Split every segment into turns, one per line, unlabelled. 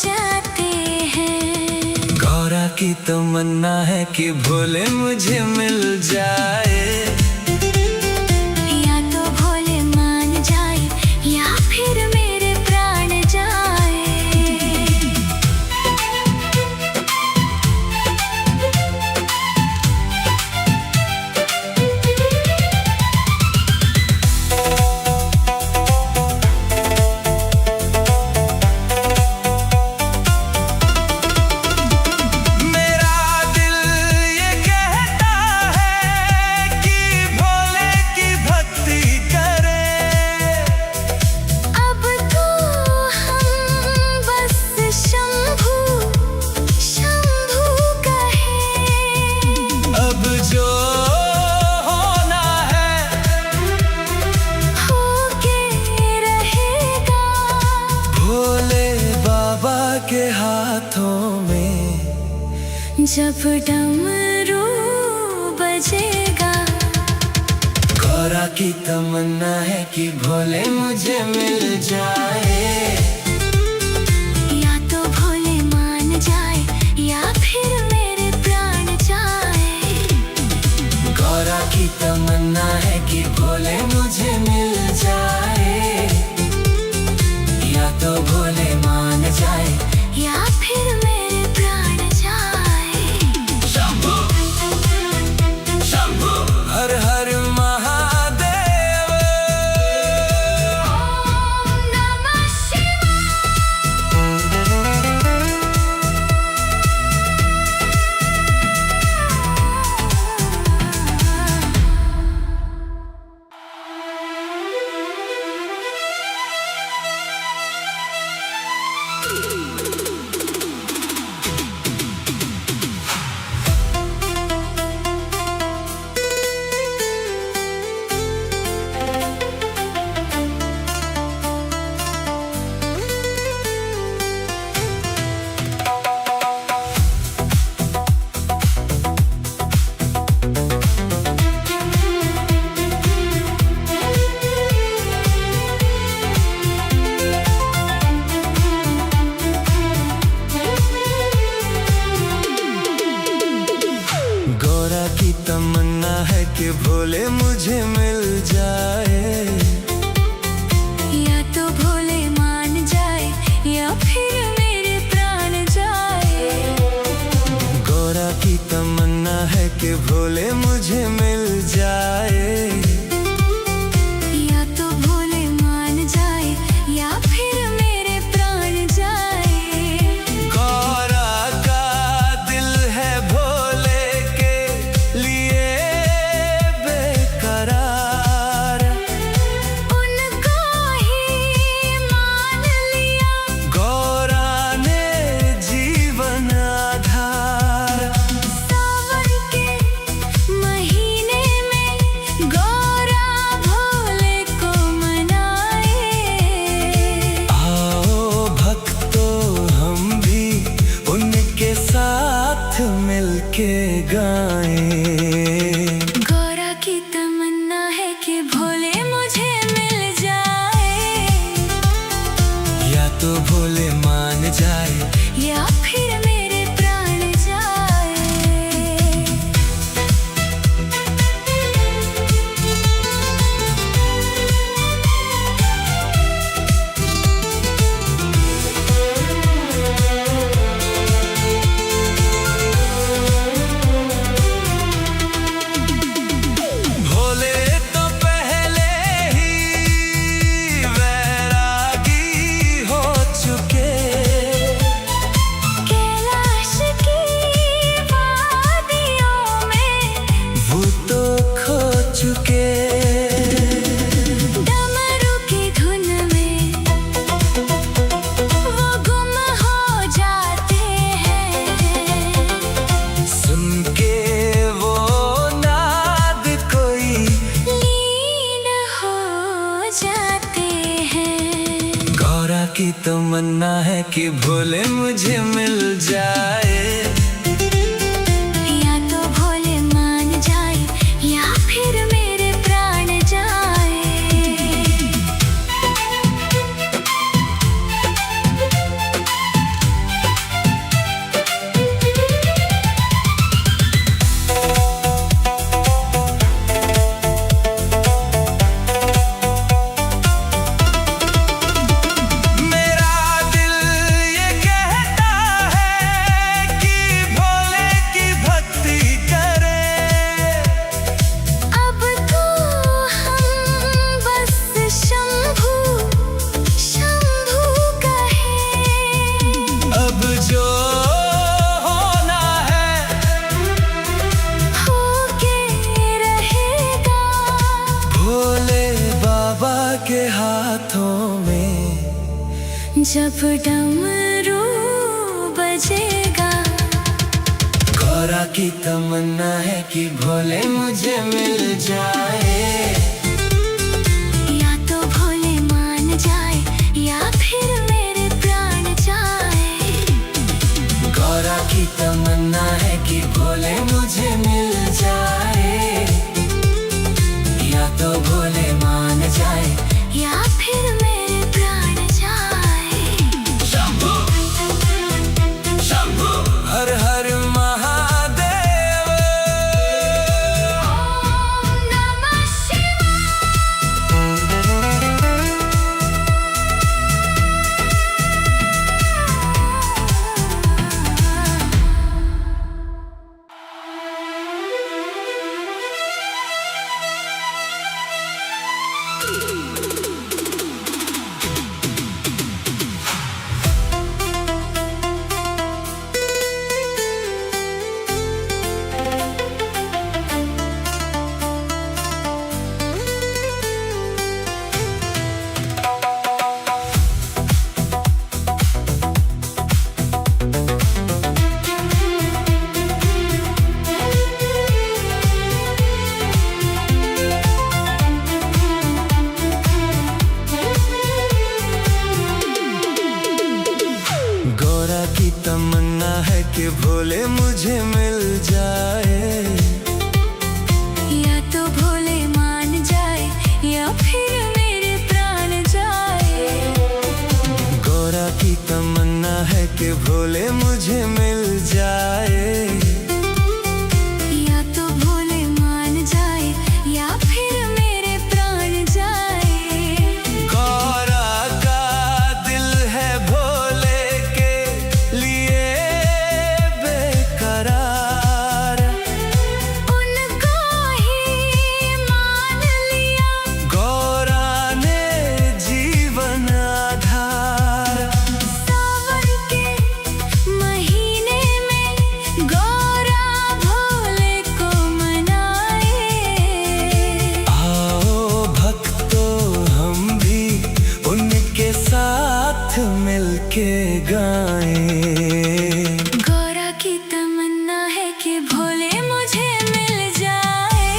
जाते हैं।
गौरा की तमन्ना है कि भोले मुझे मिल जाए,
या तो भोले मान जाए या फिर मेरे प्राण जाए।
के हाथों में
जब डमरू बजेगा।
गौरा की तमन्ना है कि भोले मुझे मिल जाए,
या तो भोले मान जाए या फिर मेरे प्राण जाए।
गौरा की तमन्ना है कि भोले मुझे मिल जाए, या तो भोले मान जाए
या फिर मेरे प्राण जाए।
शंभू शंभू हर हर महादेव,
ओम नमः शिवाय।
गौरा की तमन्ना है कि भोले मुझे मिल जाए,
या तो भोले मान जाए या फिर मेरे प्राण जाए।
गौरा की तमन्ना है कि भोले मुझे मिल जाए,
या तो भोले मान जाए या फिर मेरे प्राण जाए।
गौरा का दिल है भोले के लिए बेकरार,
उनको ही मान लिया
गौरा ने जीवन आधार।
सावन के महीने में गौरा भोले को मनाए।
आओ भक्तों हम भी उनके साथ मिलके गाएं।
गौरा की तमन्ना है कि भोले मुझे मिल जाए,
या तो भोले मान जाए
या फिर मेरे प्राण जाए।
भोले तो पहले ही वैरागी हो चुके,
कैलाश की वादियों में
वो तो खो चुके।
डमरू की धुन में वो गुम हो जाते हैं।
सुन के वो नाद कोई
लीन हो जाते हैं।
गौरा की तमन्ना है कि भोले मुझे मिल जाए,
या तो भोले मान जाए या फिर मेरे प्राण जाए। जब डमरू बजेगा।
गौरा की तमन्ना है कि भोले मुझे मिल जाए,
या तो भोले मान जाए या फिर मेरे प्राण जाए।
गौरा की तमन्ना है कि भोले मुझे मिल जाए, या तो भोले मान जाए
या फिर मेरे प्राण जाए।
शंभू शंभू हर हर महादेव।
ओम नमः
गौरा की तमन्ना है कि भोले मुझे मिल जाए,
या तो भोले मान जाए या फिर मेरे प्राण जाए।
गौरा की तमन्ना है कि भोले मुझे मिल जाए,
या तो भोले मान जाए या फिर मेरे प्राण जाए।
गौरा का दिल है भोले के लिए बेकरार,
उनको ही मान लिया
गौरा ने जीवन आधार।
सावन के महीने में गौरा भोले को मनाए।
आओ भक्तों हम भी उनके साथ मिलके गाएं।
गौरा की तमन्ना है कि भोले मुझे मिल जाए,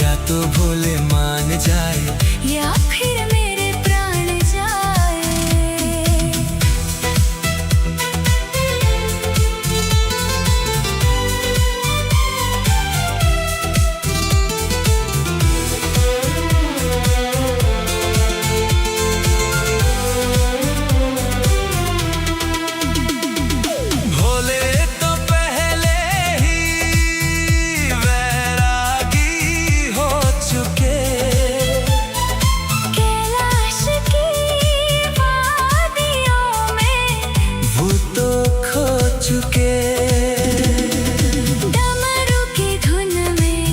या तो भोले मान जाए
या फिर मेरे प्राण जाए।
भोले तो पहले ही वैरागी हो चुके,
कैलाश की वादियों में
वो तो खो चुके।
डमरू की धुन में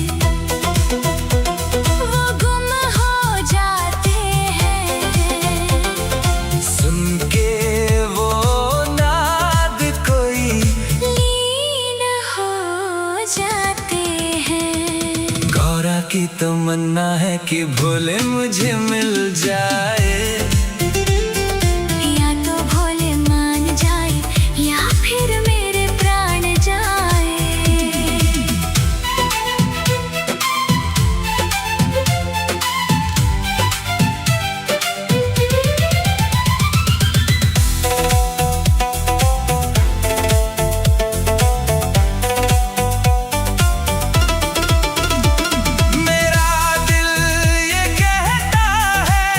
वो गुम हो जाते हैं।
सुन के वो नाद कोई
लीन हो जाते हैं।
गौरा की तमन्ना है कि भोले मुझे मिल जाए,
या तो भोले मान जाए या फिर मेरे प्राण जाए।
मेरा दिल ये कहता है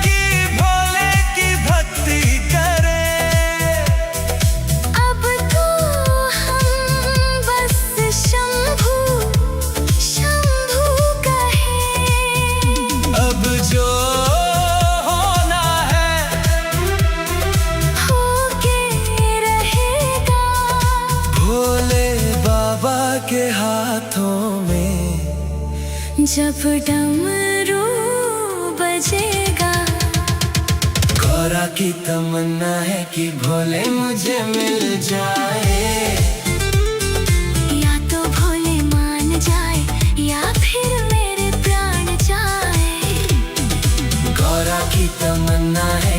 कि भोले की भक्ति करें।
अब तो हम बस शंभू शंभू कहें।
अब जो होना है
होके रहेगा।
भोले बाबा के हाथों में।
जब डमरू बजेगा।
गौरा की तमन्ना है कि भोले मुझे मिल जाए,
या तो भोले मान जाए या फिर मेरे प्राण जाए।
गौरा की तमन्ना है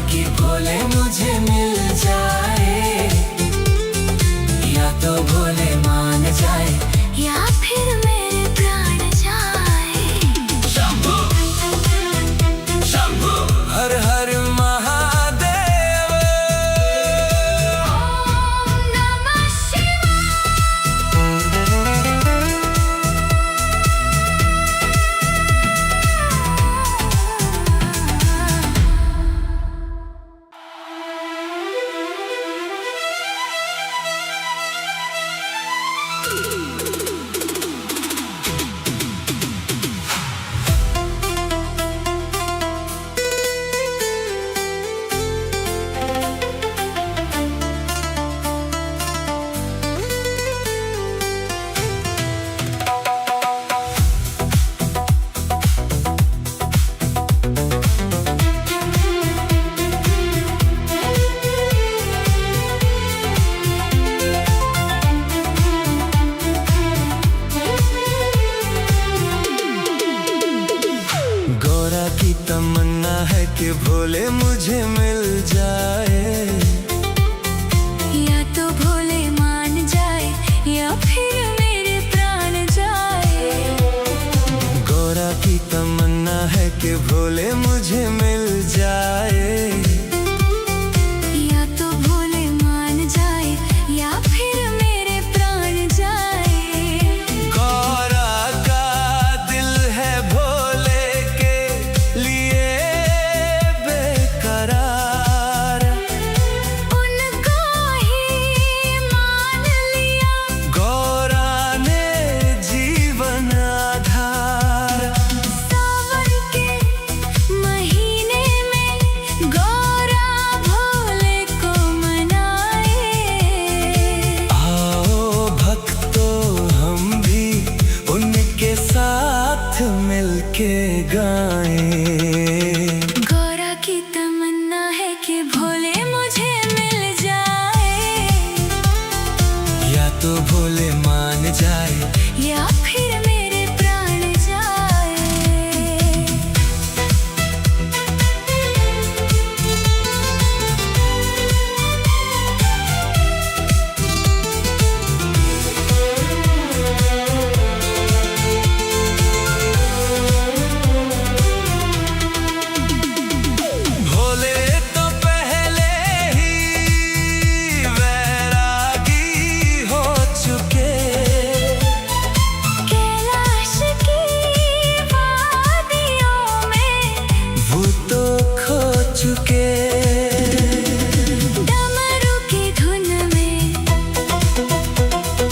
मिलके गाएं।
गौरा की तमन्ना है कि भोले मुझे मिल जाए,
या तो भोले मान जाए
या फिर मेरे प्राण जाए।
भोले तो पहले ही वैरागी हो चुके,
कैलाश की वादियों में
वो तो खो चुके।
डमरू की धुन में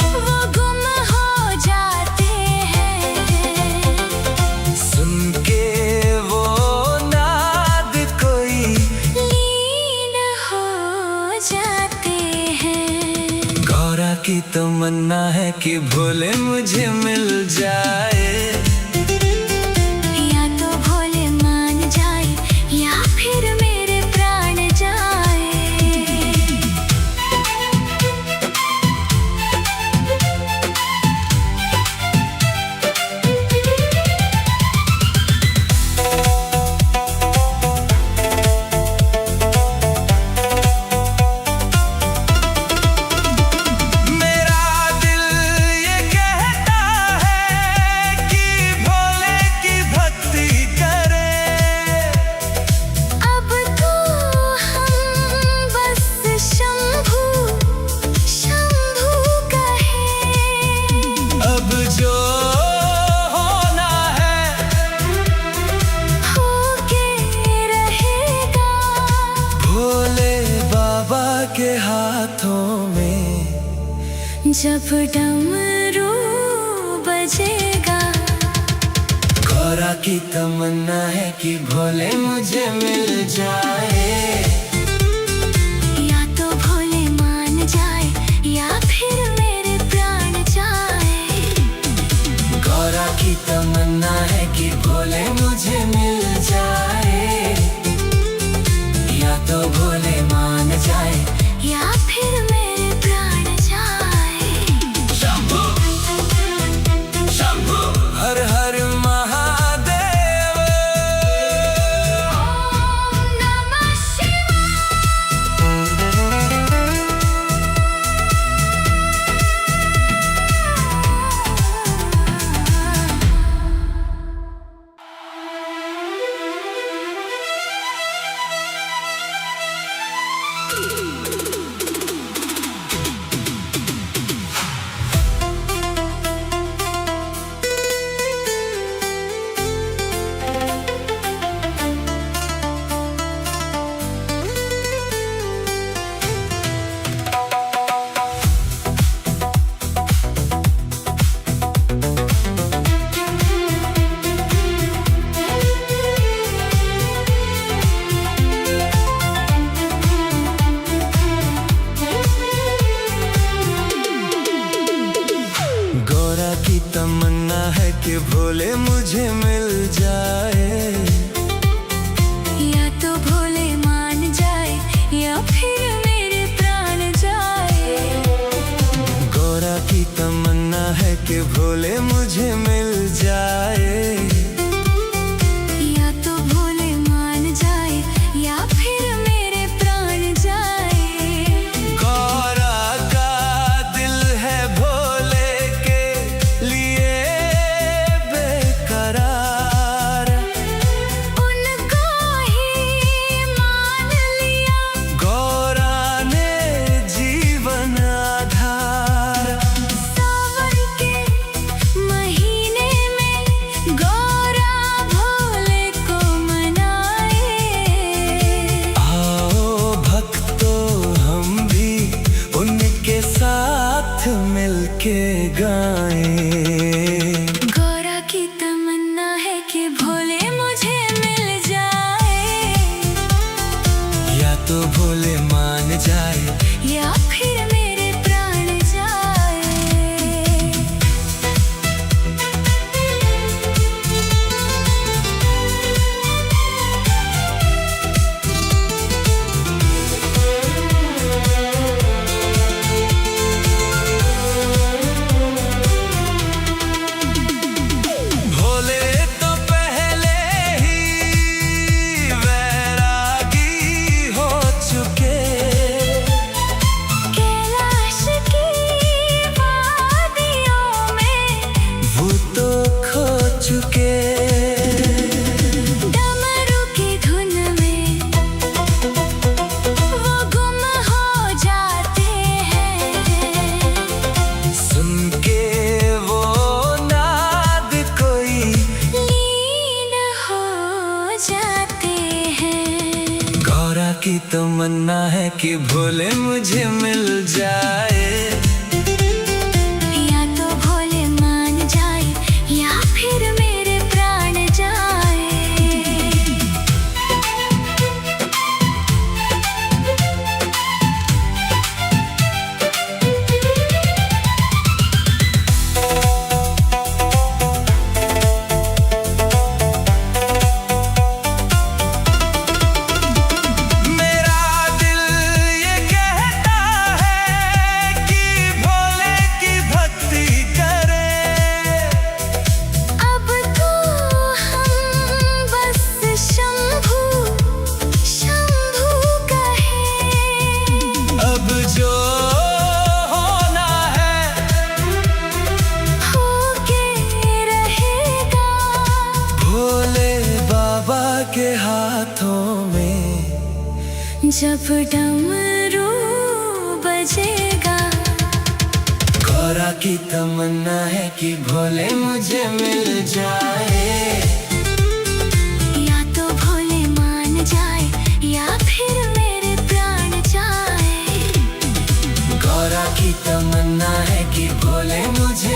वो गुम हो जाते हैं,
सुन के वो नाद कोई
लीन हो जाते हैं।
गौरा की तमन्ना है कि भोले मुझे मिल जाए,
या तो भोले मान जाए या फिर मेरे प्राण जाए।
मेरा दिल ये कहता है कि भोले की भक्ति करे।
अब तो हम बस शंभू शंभू कहें।
अब जो होना है
होके रहेगा,
भोले बाबा के हाथों में।
जब डमरू बजेगा।
गौरा की तमन्ना है कि भोले मुझे मिल जाए,
या तो भोले मान जाए या फिर मेरे प्राण जाए।
गौरा की तमन्ना है कि भोले मुझे मिल जाए, या तो भोले मान जाए
या फिर मेरे प्राण जाए।
शंभू शंभू हर हर महादेव।
ओम नमः शिवाय।
गौरा की तमन्ना है कि भोले मुझे मिल जाए,
या तो भोले मान जाए या फिर मेरे प्राण जाए।
गौरा की तमन्ना है कि भोले मुझे मिल जाए,
या तो भोले मान जाए या फिर मेरे प्राण जाए।
गौरा का दिल है भोले के लिए बेकरार,
उनको ही मान लिया।
गौरा ने जीवन आधार।
सावन के महीने में गौरा भोले को मनाए।
आओ भक्तों हम भी उनके साथ मिलके गाएं।
गौरा की तमन्ना है कि भोले मुझे मिल जाए,
या तो भोले मान जाए
या फिर मेरे प्राण जाए।
तमन्ना है कि भोले मुझे मिल जाए।
या तो भोले मान जाए या फिर मेरे प्राण जाए।
के हाथों में
जब डमरू बजेगा,
गौरा की तमन्ना है कि भोले मुझे मिल जाए।
या तो भोले मान जाए या फिर मेरे प्राण जाए।
गौरा की तमन्ना है कि भोले मुझे